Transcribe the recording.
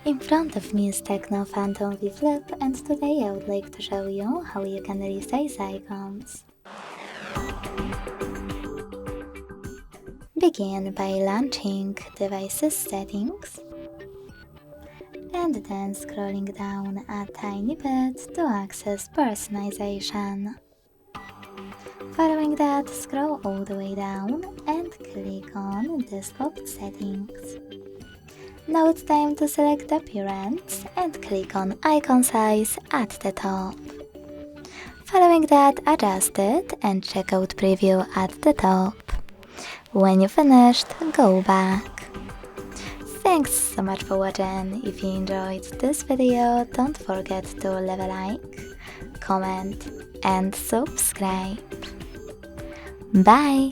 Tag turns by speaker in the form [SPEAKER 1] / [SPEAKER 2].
[SPEAKER 1] In front of me is TECNO Phantom V Flip, and today I would like to show you how you can resize icons. Begin by launching Devices Settings and then scrolling down a tiny bit to access Personalization. Following that, scroll all the way down and click on Desktop Settings. Now it's time to select Appearance and click on Icon Size at the top. Following that, adjust it and check out Preview at the top. When you finished, go back. Thanks so much for watching. If you enjoyed this video, don't forget to leave a like, comment and subscribe. Bye!